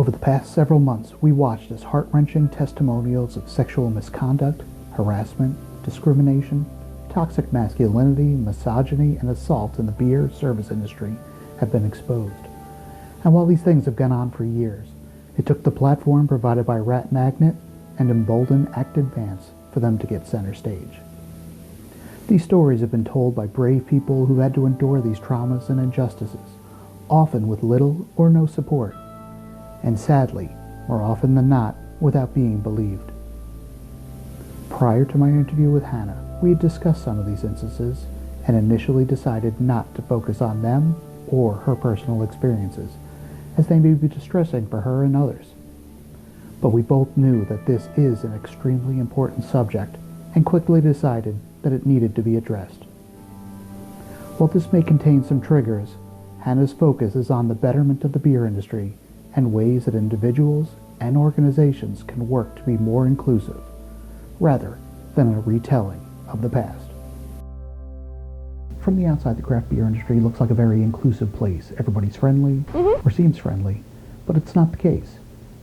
Over the past several months, we watched as heart-wrenching testimonials of sexual misconduct, harassment, discrimination, toxic masculinity, misogyny, and assault in the beer service industry have been exposed. And while these things have gone on for years, it took the platform provided by RAINN and Embolden Act Advance for them to get center stage. These stories have been told by brave people who had to endure these traumas and injustices, often with little or no support, and sadly, more often than not, without being believed. Prior to my interview with Hannah, we had discussed some of these instances and initially decided not to focus on them or her personal experiences, as they may be distressing for her and others. But we both knew that this is an extremely important subject and quickly decided that it needed to be addressed. While this may contain some triggers, Hannah's focus is on the betterment of the beer industry and ways that individuals and organizations can work to be more inclusive, rather than a retelling of the past. From the outside, the craft beer industry looks like a very inclusive place. Everybody's friendly, or seems friendly, but it's not the case.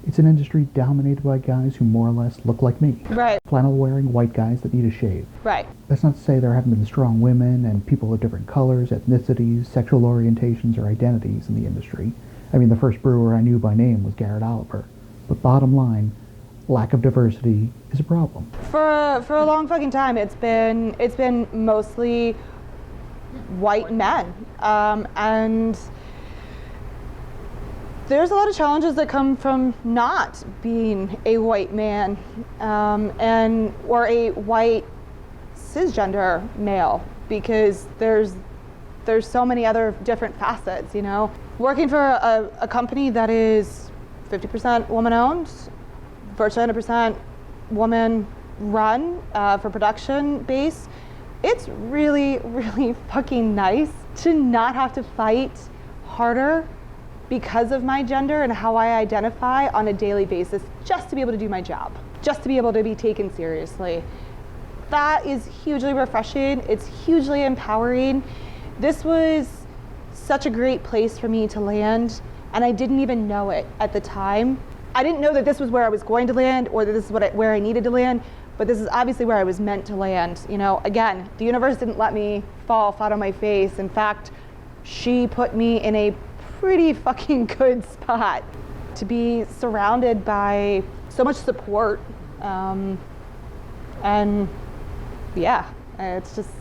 It's an industry dominated by guys who more or less look like me. Right. Flannel-wearing white guys that need a shave. Right. That's not to say there haven't been strong women and people of different colors, ethnicities, sexual orientations, or identities in the industry. I mean, the first brewer I knew by name was Garrett Oliver. But bottom line, lack of diversity is a problem. For a long fucking time, it's been mostly white men, and there's a lot of challenges that come from not being a white man or a white cisgender male, because there's so many other different facets, you know. Working for a company that is 50% woman-owned, virtually 100% woman-run for production base, it's really, really fucking nice to not have to fight harder because of my gender and how I identify on a daily basis, just to be able to do my job, just to be able to be taken seriously. That is hugely refreshing. It's hugely empowering. This was such a great place for me to land, and I didn't even know it at the time. I didn't know that this was where I was going to land, or that this is where I needed to land, but this is obviously where I was meant to land. You know, again, the universe didn't let me fall flat on my face. In fact, she put me in a pretty fucking good spot to be surrounded by so much support. And yeah, it's just,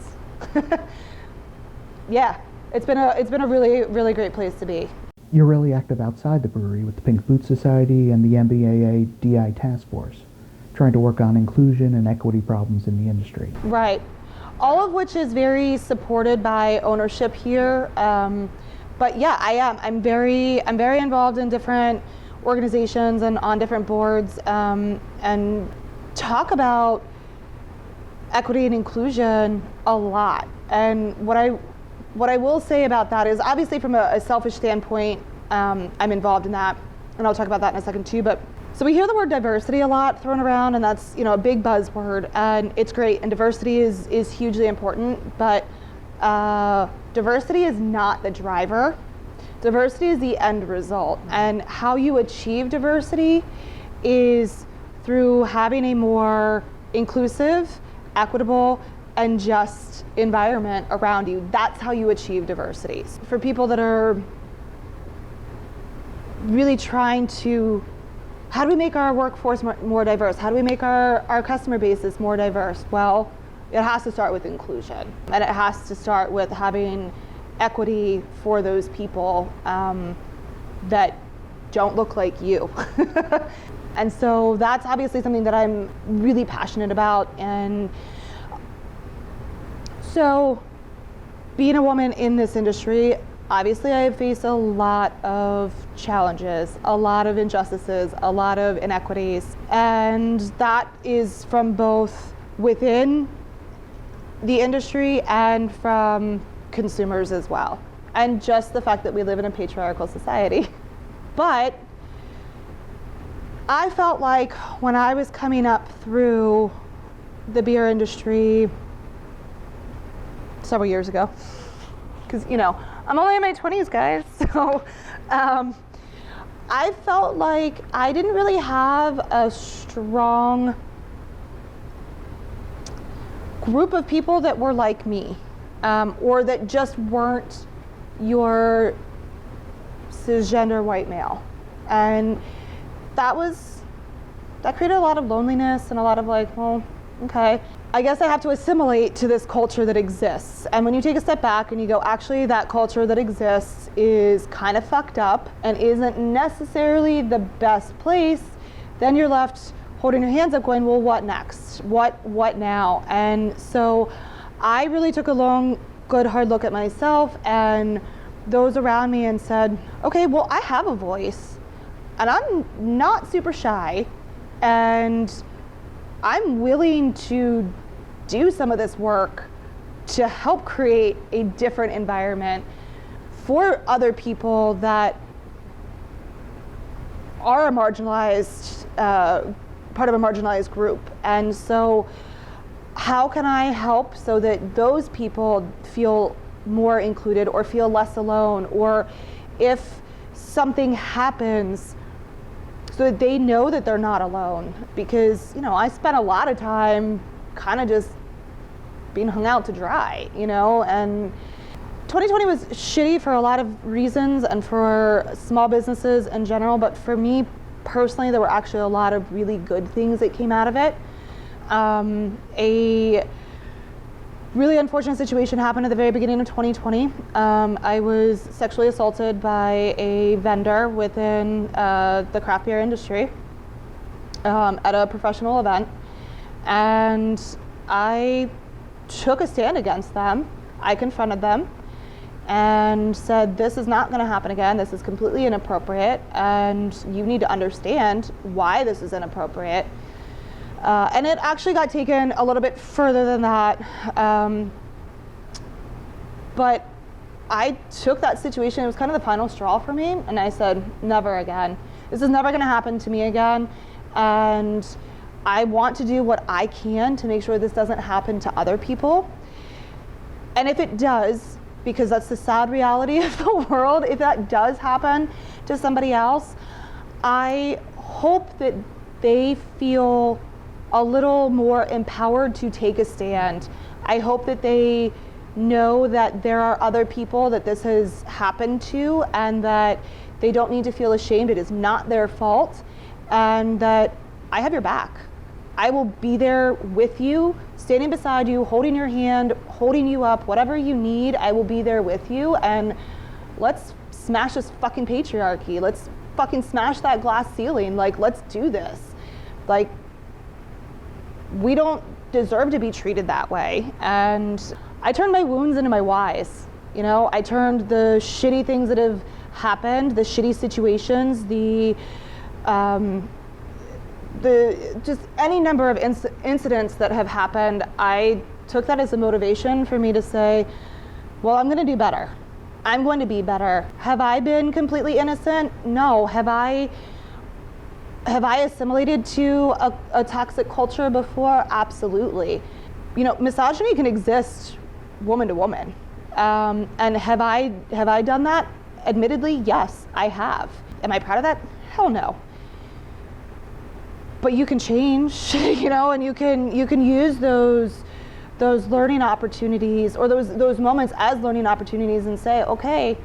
yeah, it's been a really, really great place to be. You're really active outside the brewery with the Pink Boot Society and the MBAA DI Task Force, trying to work on inclusion and equity problems in the industry. Right. All of which is very supported by ownership here. But yeah, I am. I'm very involved in different organizations and on different boards, and talk about equity and inclusion a lot. And what I will say about that is, obviously from a selfish standpoint, I'm involved in that, and I'll talk about that in a second too. But so we hear the word diversity a lot thrown around, and that's, you know, a big buzzword, and it's great, and diversity is hugely important, but diversity is not the driver. Diversity is the end result, and how you achieve diversity is through having a more inclusive, equitable, and just environment around you. That's how you achieve diversity. For people that are really trying to, how do we make our workforce more diverse? How do we make our customer bases more diverse? Well, it has to start with inclusion, and it has to start with having equity for those people that don't look like you. And so that's obviously something that I'm really passionate about. And so being a woman in this industry, obviously I have faced a lot of challenges, a lot of injustices, a lot of inequities, and that is from both within the industry and from consumers as well, and just the fact that we live in a patriarchal society. But I felt like when I was coming up through the beer industry several years ago, because, you know, I'm only in my 20s, guys, so I felt like I didn't really have a strong group of people that were like me, or that just weren't your cisgender white male. And that created a lot of loneliness and a lot of like, well, okay, I guess I have to assimilate to this culture that exists. And when you take a step back and you go, actually, that culture that exists is kind of fucked up and isn't necessarily the best place, then you're left holding your hands up going, well, what next? What now? And so I really took a long, good, hard look at myself and those around me and said, okay, well, I have a voice and I'm not super shy and I'm willing to do some of this work to help create a different environment for other people that are a marginalized, part of a marginalized group. And so how can I help so that those people feel more included or feel less alone, or if something happens, so that they know that they're not alone? Because, you know, I spent a lot of time kind of just being hung out to dry, you know, and 2020 was shitty for a lot of reasons and for small businesses in general, but for me personally, there were actually a lot of really good things that came out of it. A really unfortunate situation happened at the very beginning of 2020. I was sexually assaulted by a vendor within the craft beer industry at a professional event, and I took a stand against them. I confronted them and said, this is not going to happen again. This is completely inappropriate, and you need to understand why this is inappropriate. And it actually got taken a little bit further than that. But I took that situation, it was kind of the final straw for me, and I said, never again. This is never going to happen to me again. And I want to do what I can to make sure this doesn't happen to other people. And if it does, because that's the sad reality of the world, if that does happen to somebody else, I hope that they feel a little more empowered to take a stand. I hope that they know that there are other people that this has happened to and that they don't need to feel ashamed. It is not their fault, and that I have your back. I will be there with you, standing beside you, holding your hand, holding you up, whatever you need, I will be there with you, and let's smash this fucking patriarchy. Let's fucking smash that glass ceiling. Like, let's do this. Like, we don't deserve to be treated that way. And I turned my wounds into my whys. You know, I turned the shitty things that have happened, the shitty situations, just any number of incidents that have happened, I took that as a motivation for me to say, well, I'm going to do better. I'm going to be better. Have I been completely innocent? No. Have I assimilated to a toxic culture before? Absolutely. You know, misogyny can exist woman to woman. And have I done that? Admittedly, yes, I have. Am I proud of that? Hell no. But you can change, you know, and you can use those learning opportunities or those moments as learning opportunities and say, okay,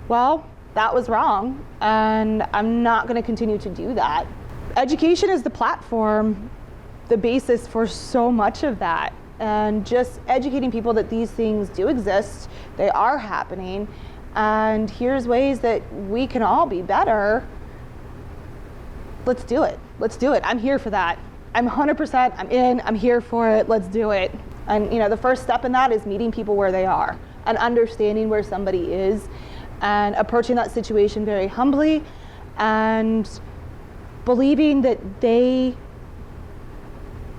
well, that was wrong, and I'm not going to continue to do that. Education is the platform, the basis for so much of that, and just educating people that these things do exist, they are happening, and here's ways that we can all be better. Let's do it. Let's do it. I'm here for that. I'm 100%, I'm in, I'm here for it, let's do it. And you know, the first step in that is meeting people where they are and understanding where somebody is and approaching that situation very humbly and believing that they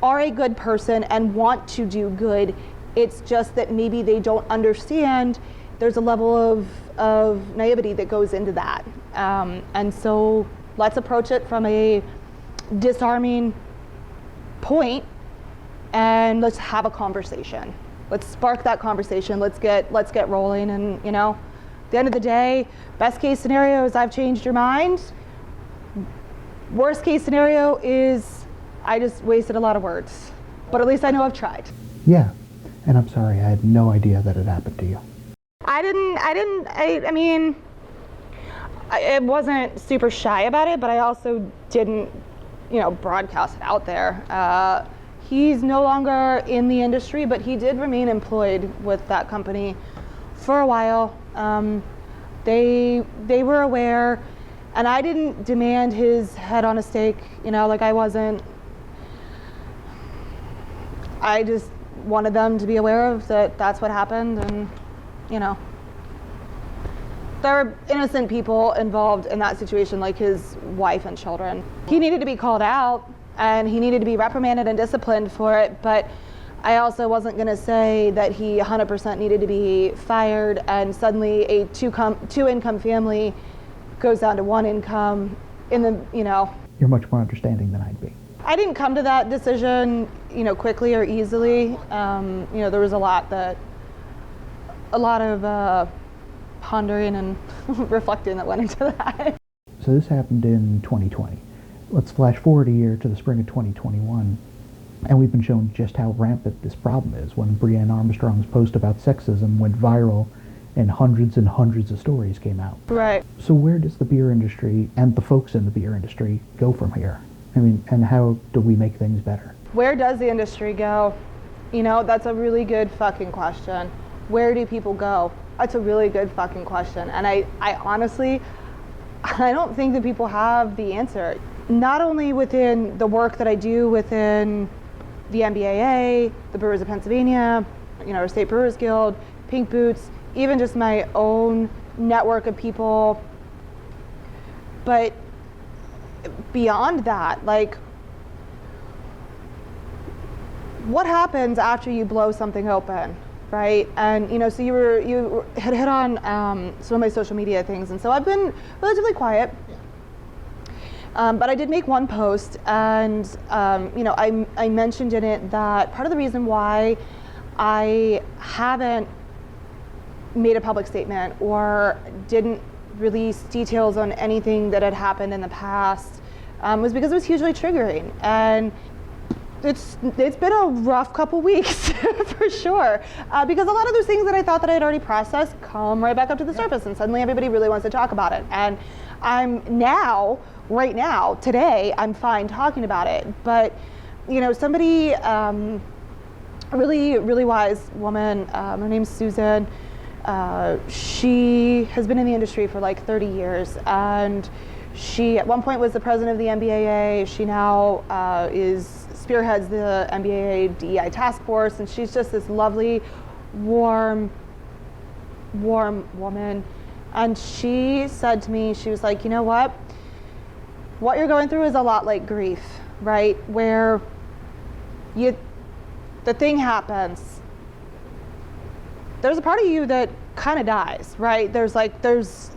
are a good person and want to do good. It's just that maybe they don't understand. There's a level of naivety that goes into that. And so let's approach it from a disarming point and let's have a conversation. Let's spark that conversation. Let's get rolling. And you know, at the end of the day, best case scenario is I've changed your mind. Worst case scenario is I just wasted a lot of words, but at least I know I've tried. Yeah, and I'm sorry, I had no idea that it happened to you. I mean, I wasn't super shy about it, but I also didn't, broadcast it out there. He's no longer in the industry, but he did remain employed with that company for a while. They were aware, and I didn't demand his head on a stake, I wasn't. I just wanted them to be aware of that that's what happened, and, there were innocent people involved in that situation, like his wife and children. He needed to be called out, and he needed to be reprimanded and disciplined for it, but I also wasn't going to say that he 100% needed to be fired, and suddenly a two-income family goes down to one income in the, You're much more understanding than I'd be. I didn't come to that decision, quickly or easily. There was a lot of pondering and reflecting that went into that. So this happened in 2020. Let's flash forward a year to the spring of 2021, and we've been shown just how rampant this problem is when Breanne Armstrong's post about sexism went viral and hundreds of stories came out. Right. So where does the beer industry and the folks in the beer industry go from here? I mean, and how do we make things better? Where does the industry go? That's a really good fucking question. Where do people go? That's a really good fucking question. And I honestly, I don't think that people have the answer. Not only within the work that I do within the MBAA, the Brewers of Pennsylvania, our State Brewers Guild, Pink Boots, even just my own network of people. But beyond that, what happens after you blow something open, right? And so you had hit on some of my social media things, and so I've been relatively quiet. But I did make one post, and I mentioned in it that part of the reason why I haven't made a public statement or didn't release details on anything that had happened in the past was because it was hugely triggering. And it's been a rough couple weeks for sure, because a lot of those things that I thought that I had already processed come right back up to the surface, and suddenly everybody really wants to talk about it. And right now, today, I'm fine talking about it. But somebody, a really wise woman, her name's Susan. She has been in the industry for 30 years, and she at one point was the president of the MBAA. She now spearheads the MBAA DEI task force, and she's just this lovely, warm woman. And she said to me, she was like, you know what you're going through is a lot like grief, right? Where the thing happens, there's a part of you that kind of dies, right? There's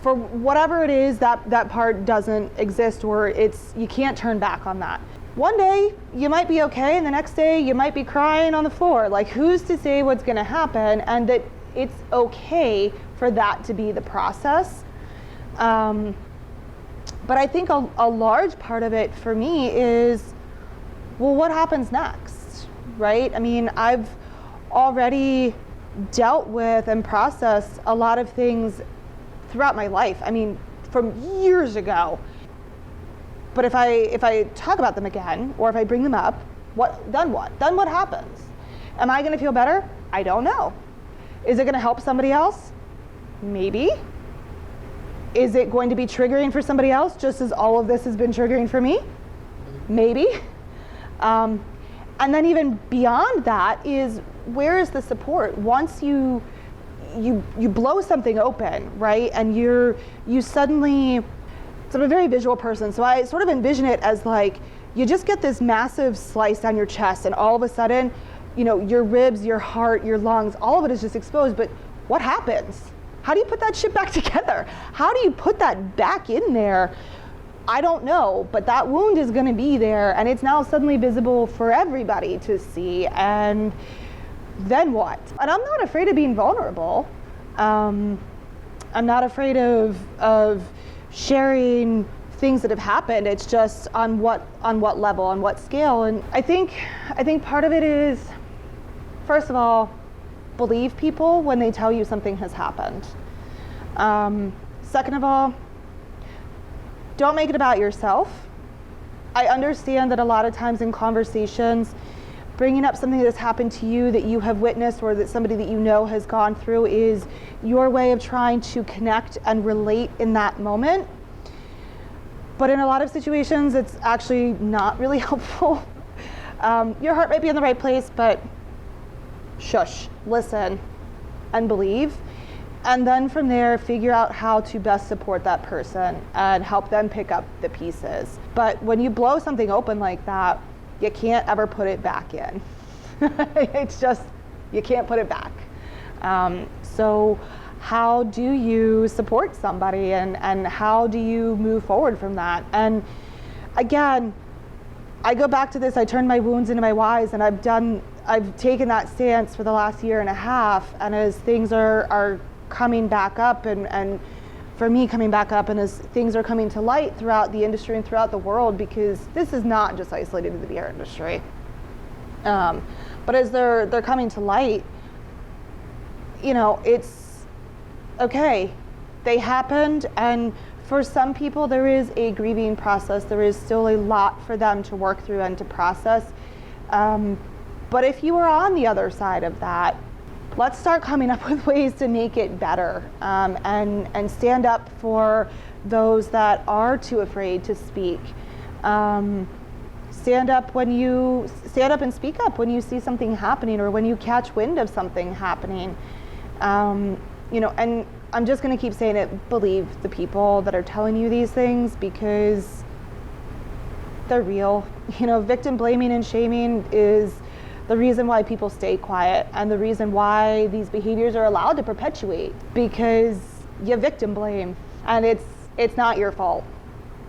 for whatever it is, that part doesn't exist, or you can't turn back on that. One day you might be okay, and the next day you might be crying on the floor. Who's to say what's going to happen, and that it's okay for that to be the process. But I think a large part of it for me is, well, what happens next, right? I mean, I've already dealt with and processed a lot of things throughout my life. I mean, from years ago. But if I talk about them again, or if I bring them up, then what? Then what happens? Am I going to feel better? I don't know. Is it going to help somebody else? Maybe. Is it going to be triggering for somebody else, just as all of this has been triggering for me? Maybe. And then even beyond that is, where is the support? Once you blow something open, right? And you suddenly, so I'm a very visual person, so I sort of envision it as you just get this massive slice down your chest, and all of a sudden, your ribs, your heart, your lungs, all of it is just exposed. But what happens? How do you put that shit back together? How do you put that back in there? I don't know, but that wound is going to be there, and it's now suddenly visible for everybody to see. And then what? And I'm not afraid of being vulnerable. I'm not afraid of sharing things that have happened. It's just on what level, on what scale. And I think part of it is, first of all, believe people when they tell you something has happened. Second of all, don't make it about yourself. I understand that a lot of times in conversations, bringing up something that's happened to you that you have witnessed or that somebody that you know has gone through is your way of trying to connect and relate in that moment. But in a lot of situations, it's actually not really helpful. Your heart might be in the right place, but shush, listen, and believe. And then from there, figure out how to best support that person and help them pick up the pieces. But when you blow something open like that, you can't ever put it back in. It's just, you can't put it back. So how do you support somebody and how do you move forward from that? And again, I go back to this, I turn my wounds into my whys, and I've taken that stance for the last year and a half, and as things are coming back up and for me coming back up, and as things are coming to light throughout the industry and throughout the world, because this is not just isolated to the beer industry, but as they're coming to light, it's okay, they happened, and for some people there is a grieving process. There is still a lot for them to work through and to process. But if you are on the other side of that, let's start coming up with ways to make it better, and stand up for those that are too afraid to speak. Stand up and speak up when you see something happening or when you catch wind of something happening. And I'm just going to keep saying it, believe the people that are telling you these things because they're real. Victim blaming and shaming is the reason why people stay quiet and the reason why these behaviors are allowed to perpetuate, because you victim blame, and it's not your fault.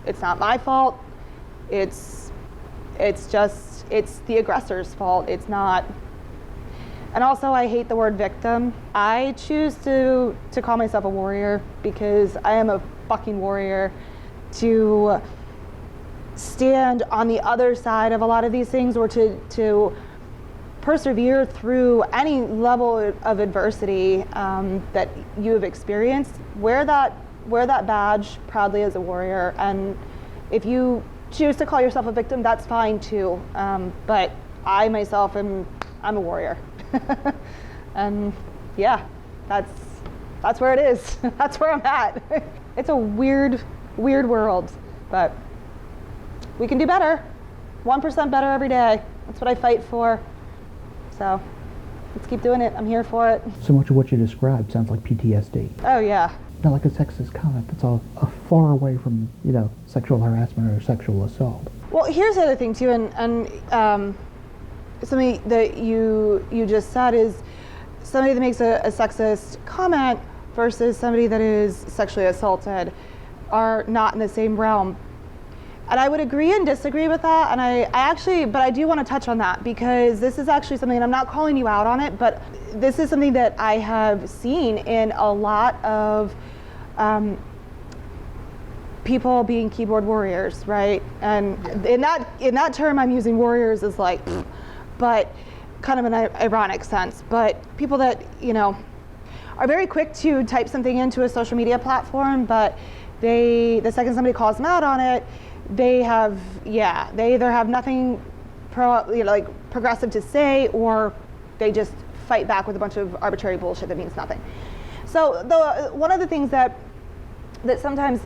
It's not my fault. It's the aggressor's fault. It's not. And also, I hate the word victim. I choose to call myself a warrior because I am a fucking warrior, to stand on the other side of a lot of these things, or to persevere through any level of adversity that you have experienced. Wear that badge proudly as a warrior. And if you choose to call yourself a victim, that's fine too. But I myself I'm a warrior. And yeah, that's where it is. That's where I'm at. It's a weird world, but we can do better. 1% better every day. That's what I fight for. So let's keep doing it. I'm here for it. So much of what you described sounds like PTSD. Oh yeah. Not like a sexist comment. That's all far away from, sexual harassment or sexual assault. Well, here's the other thing too, and something that you just said is somebody that makes a sexist comment versus somebody that is sexually assaulted are not in the same realm. And I would agree and disagree with that, and I do want to touch on that because this is actually something, and I'm not calling you out on it, but this is something that I have seen in a lot of people being keyboard warriors, right? And in that term, I'm using warriors as like, but kind of an ironic sense. But people that are very quick to type something into a social media platform, but the second somebody calls them out on it, they either have nothing progressive to say, or they just fight back with a bunch of arbitrary bullshit that means nothing. So one of the things that sometimes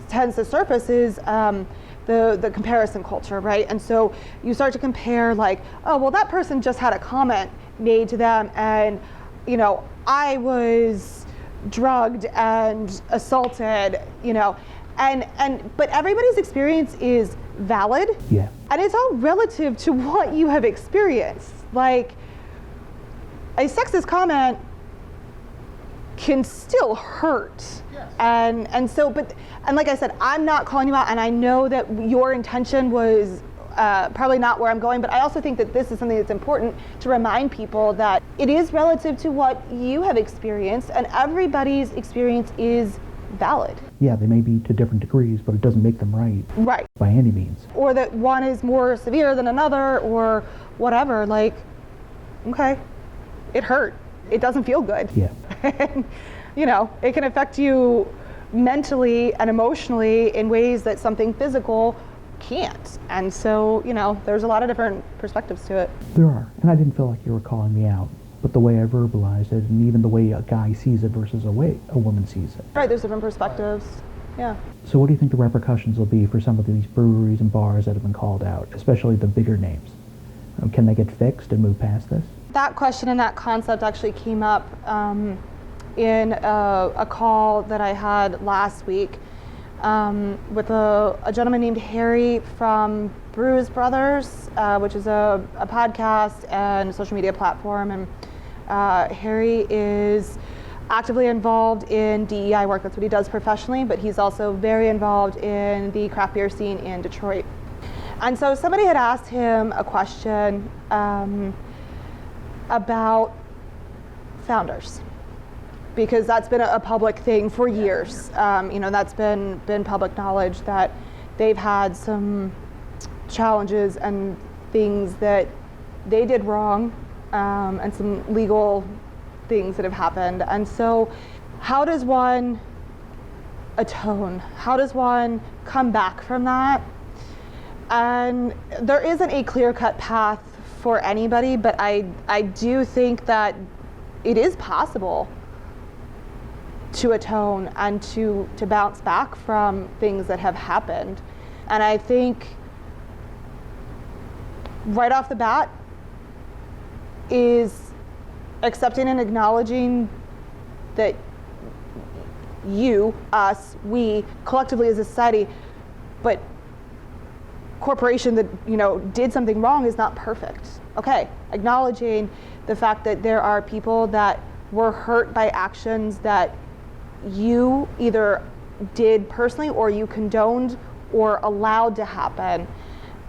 tends to surface is the comparison culture, right? And so you start to compare, like, oh, well, that person just had a comment made to them, and I was drugged and assaulted, but everybody's experience is valid. Yeah. And it's all relative to what you have experienced. Like, a sexist comment can still hurt. Yes. And like I said, I'm not calling you out, and I know that your intention was probably not where I'm going, but I also think that this is something that's important to remind people that it is relative to what you have experienced, and everybody's experience is valid. Yeah, they may be to different degrees, but it doesn't make them right. Right. By any means. Or that one is more severe than another or whatever. Like, okay, it hurt. It doesn't feel good. Yeah. And, it can affect you mentally and emotionally in ways that something physical can't. And so, there's a lot of different perspectives to it. There are. And I didn't feel like you were calling me out. But the way I verbalized it, and even the way a guy sees it versus a way a woman sees it. Right, there's different perspectives. Yeah. So what do you think the repercussions will be for some of these breweries and bars that have been called out, especially the bigger names? Can they get fixed and move past this? That question and that concept actually came up in a call that I had last week with a gentleman named Harry from Brews Brothers, which is a podcast and social media platform. And Harry is actively involved in DEI work. That's what he does professionally, but he's also very involved in the craft beer scene in Detroit. And so somebody had asked him a question about founders, because that's been a public thing for years. That's been public knowledge that they've had some challenges and things that they did wrong, and some legal things that have happened. And so how does one atone? How does one come back from that? And there isn't a clear-cut path for anybody, but I do think that it is possible to atone and to bounce back from things that have happened. And I think right off the bat is accepting and acknowledging that you, us, we, collectively as a society, but corporation that did something wrong is not perfect. Okay, acknowledging the fact that there are people that were hurt by actions that you either did personally or you condoned or allowed to happen.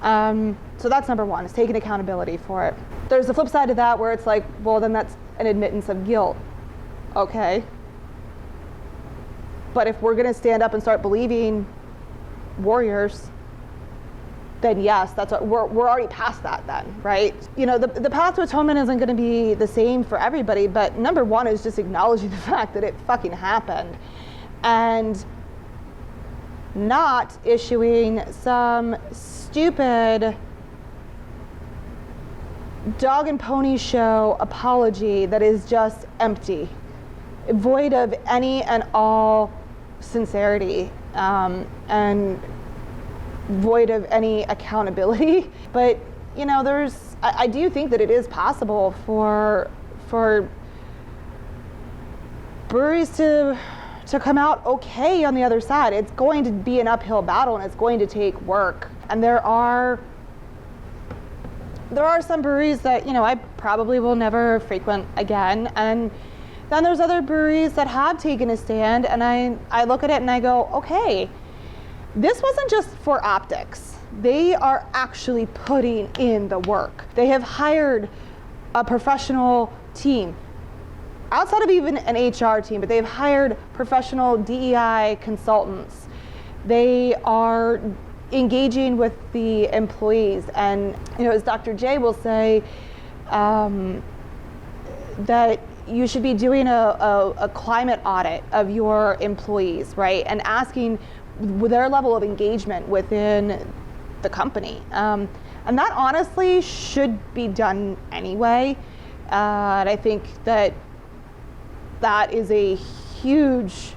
So that's number one, is taking accountability for it. There's the flip side to that where it's like, well, then that's an admittance of guilt. Okay. But if we're gonna stand up and start believing warriors, then yes, that's what, we're already past that then, right? The path to atonement isn't gonna be the same for everybody, but number one is just acknowledging the fact that it fucking happened and not issuing some stupid dog and pony show apology that is just empty, void of any and all sincerity, and void of any accountability. But I do think that it is possible for breweries to come out okay on the other side. It's going to be an uphill battle and it's going to take work. And there are some breweries that I probably will never frequent again, and then there's other breweries that have taken a stand, and I look at it and I go, okay, this wasn't just for optics. They are actually putting in the work. They have hired a professional team, outside of even an HR team, but they've hired professional DEI consultants. They are engaging with the employees, and as Dr. J will say, that you should be doing a climate audit of your employees, right? And asking their level of engagement within the company. And that honestly should be done anyway. And I think that is a huge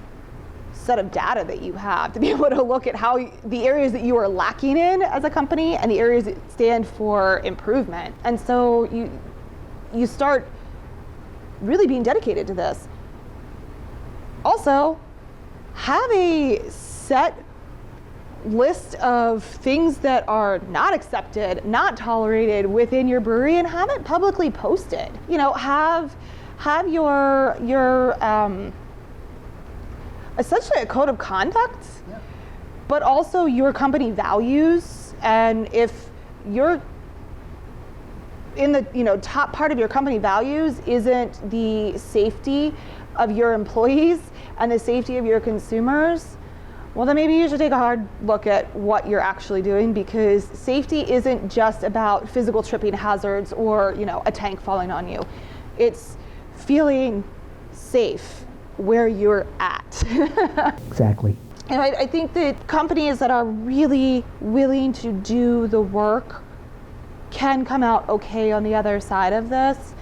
set of data that you have to be able to look at how the areas that you are lacking in as a company and the areas that stand for improvement. And so you start really being dedicated to this. Also, have a set list of things that are not accepted, not tolerated within your brewery, and have it publicly posted. Have your essentially a code of conduct, yeah, but also your company values. And if you're in the top part of your company values isn't the safety of your employees and the safety of your consumers, well, then maybe you should take a hard look at what you're actually doing, because safety isn't just about physical tripping hazards or, you know, a tank falling on you. It's feeling safe where you're at. Exactly. And I think that companies that are really willing to do the work can come out okay on the other side of this.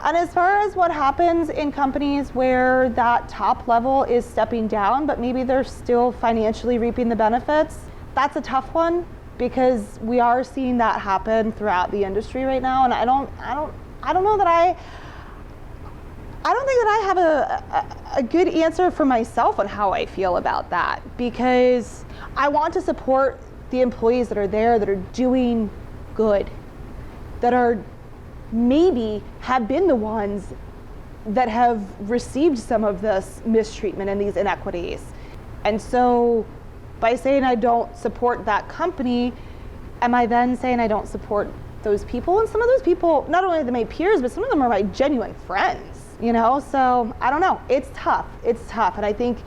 And as far as what happens in companies where that top level is stepping down, but maybe they're still financially reaping the benefits, that's a tough one, because we are seeing that happen throughout the industry right now. And I don't know that I don't think that I have a good answer for myself on how I feel about that, because I want to support the employees that are there, that are doing good, that are maybe have been the ones that have received some of this mistreatment and these inequities. And so by saying I don't support that company, am I then saying I don't support those people? And some of those people, not only are they my peers, but some of them are my genuine friends, you know? So I don't know, it's tough, and I think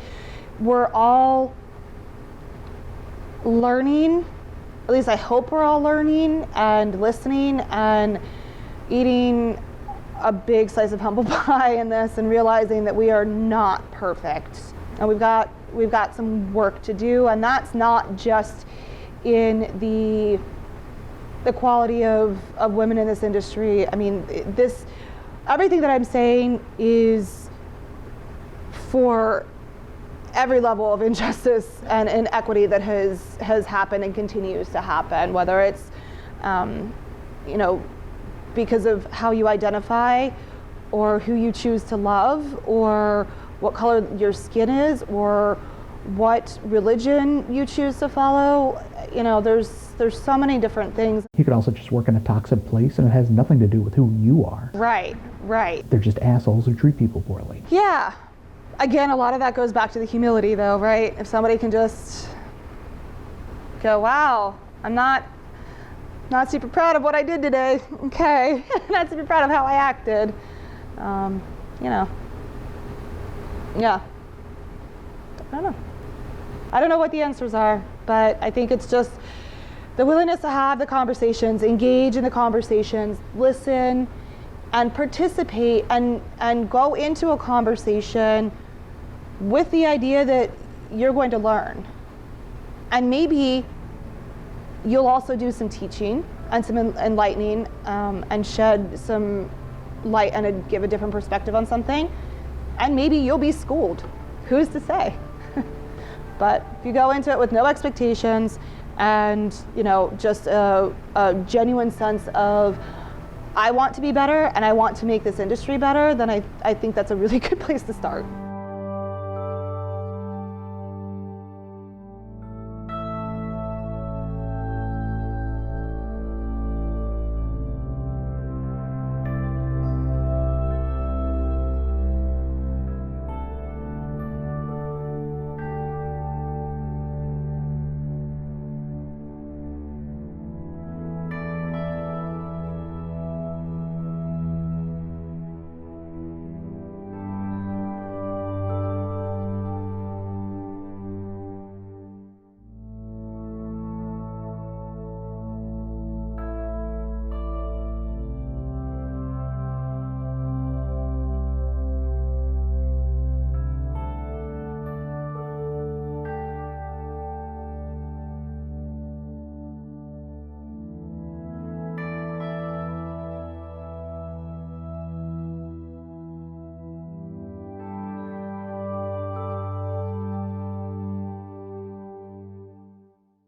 we're all learning, at least I hope we're all learning and listening and eating a big slice of humble pie in this, and realizing that we are not perfect, and we've got some work to do. And that's not just in the quality of women in this industry. I mean, everything that I'm saying is for every level of injustice and inequity that has happened and continues to happen, whether it's you know, because of how you identify, or who you choose to love, or what color your skin is, or what religion you choose to follow. You know, there's so many different things. You could also just work in a toxic place, and it has nothing to do with who you are. Right. They're just assholes who treat people poorly. Yeah. Again, a lot of that goes back to the humility, though, right? If somebody can just go, wow, I'm not super proud of what I did today. Okay, not super proud of how I acted. You know, yeah. I don't know what the answers are, but I think it's just the willingness to have the conversations, engage in the conversations, listen, and participate, and go into a conversation with the idea that you're going to learn. And maybe you'll also do some teaching and some enlightening, and shed some light and give a different perspective on something. And maybe you'll be schooled. Who's to say? But if you go into it with no expectations and, you know, just a genuine sense of, I want to be better and I want to make this industry better, then I think that's a really good place to start.